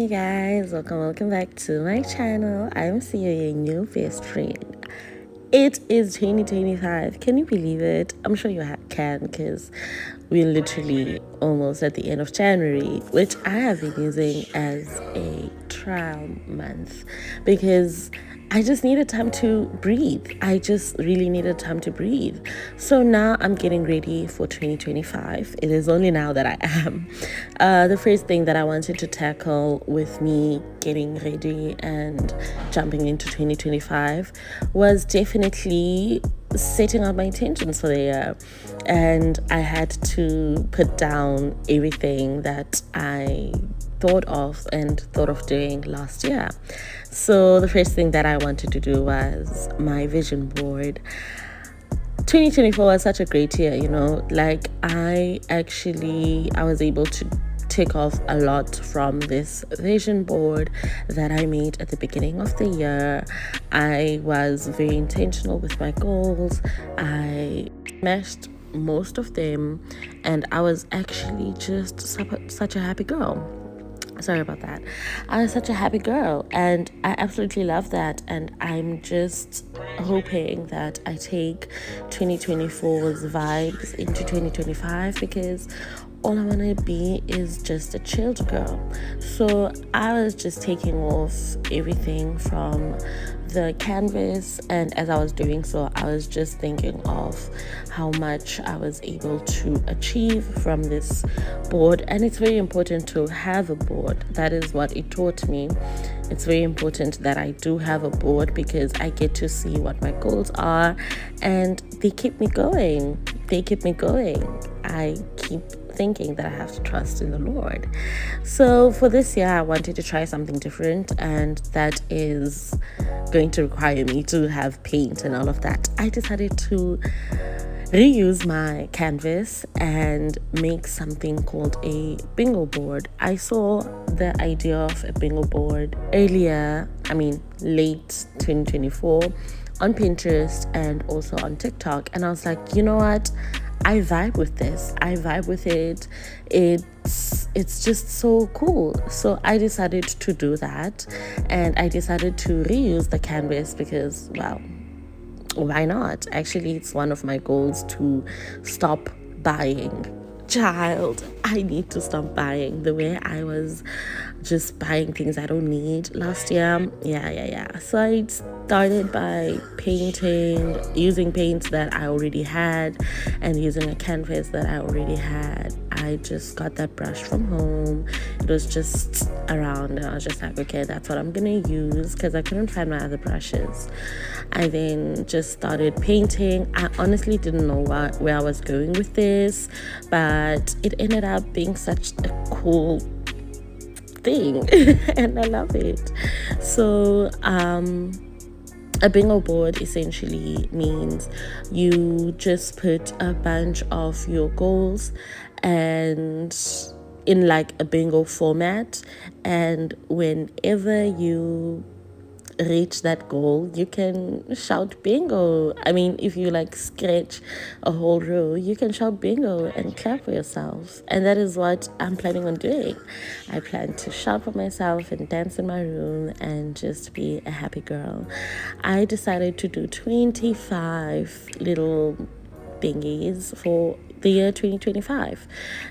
Hey guys, welcome back to my channel. I'm Sia, your new best friend. It is 2025. Can you believe it? I'm sure you can, because we're literally almost at the end of January, which I have been using as a trial month because I just needed time to breathe. I just really needed time to breathe. So now I'm getting ready for 2025. It is only now that I am. The first thing that I wanted to tackle with me getting ready and jumping into 2025 was definitely setting out my intentions for the year. And I had to put down everything that I thought of doing last year. So the first thing that I wanted to do was my vision board. 2024 was such a great year, like I was able to take off a lot from this vision board that I made at the beginning of the year. I was very intentional with my goals. I smashed most of them, and I was actually just such a happy girl. Sorry about that. I was such a happy girl, and I absolutely love that. And I'm just hoping that I take 2024's vibes into 2025, because all I want to be is just a chilled girl. So I was just taking off everything from the canvas, and as I was doing so, I was just thinking of how much I was able to achieve from this board. And it's very important to have a board. That is what it taught me. It's very important that I do have a board, because I get to see what my goals are, and they keep me going. I keep thinking that I have to trust in the Lord. So for this year, I wanted to try something different, and that is going to require me to have paint and all of that. I decided to reuse my canvas and make something called a bingo board. I saw the idea of a bingo board late 2024 on Pinterest and also on TikTok, and I was like, you know what? I vibe with this. I vibe with it. It's just so cool. So I decided to do that, and I decided to reuse the canvas because, well, why not? Actually, it's one of my goals to stop buying. Child, I need to stop buying the way I was just buying things I don't need last year. Yeah. So I started by painting, using paints that I already had, and using a canvas that I already had. I just got that brush from home. It was just around, and I was just like, okay, that's what I'm gonna use, because I couldn't find my other brushes. I then just started painting. I honestly didn't know where I was going with this, but it ended up being such a cool thing and I love it. So a bingo board essentially means you just put a bunch of your goals and in like a bingo format, and whenever you reach that goal, you can shout bingo. If you like scratch a whole row, you can shout bingo and clap for yourself. And that is what I'm planning on doing. I plan to shout for myself and dance in my room and just be a happy girl. I decided to do 25 little bingies for the year 2025,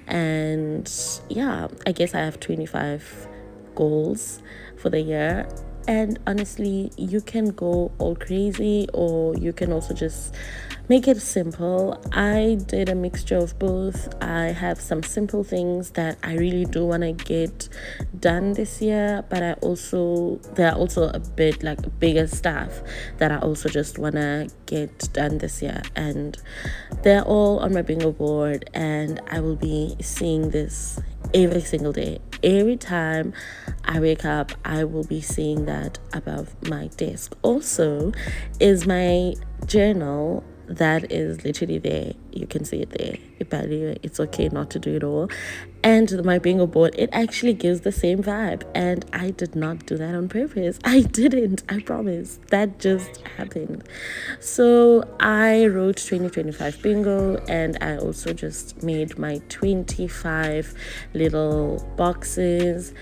and yeah, I guess I have 25 goals for the year. And honestly, you can go all crazy, or you can also just make it simple. I did a mixture of both. I have some simple things that I really do want to get done this year, but there are also a bit like bigger stuff that I also just want to get done this year, and they're all on my bingo board, and I will be seeing this every single day. Every time I wake up, I will be seeing that above my desk. Also, is my journal that is literally there. You can see it there. It's okay not to do it all. And my bingo board, it actually gives the same vibe. And I did not do that on purpose. I didn't. I promise. That just happened. So I wrote 2025 bingo, and I also just made my 25 little boxes.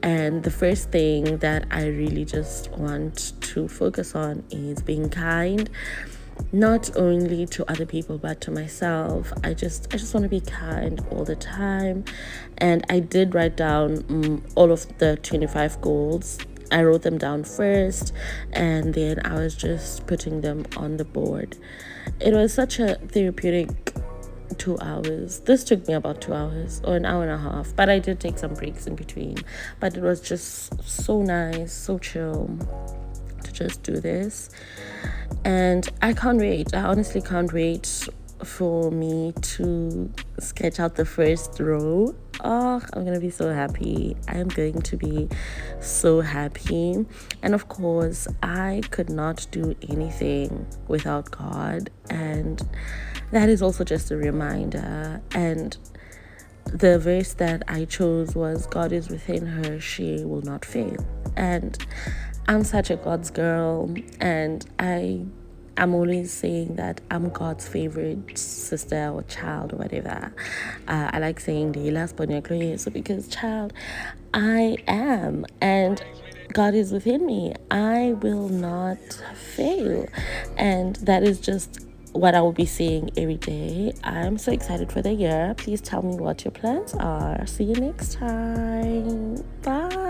And the first thing that I really just want to focus on is being kind, not only to other people but to myself. I just want to be kind all the time. And I did write down all of the 25 goals. I wrote them down first, and then I was just putting them on the board. It was such a therapeutic 2 hours. This took me about 2 hours or an hour and a half, but I did take some breaks in between. But it was just so nice, so chill to just do this. And I can't wait. I honestly can't wait for me to sketch out the first row. Oh, I'm gonna be so happy. I am going to be so happy. And of course, I could not do anything without God. And that is also just a reminder. And the verse that I chose was, God is within her, she will not fail. And I'm such a God's girl, and I'm always saying that I'm God's favorite sister or child or whatever. I like saying the last so because child, I am, and God is within me. I will not fail, and that is just what I will be seeing every day. I'm so excited for the year. Please tell me what your plans are. See you next time. Bye.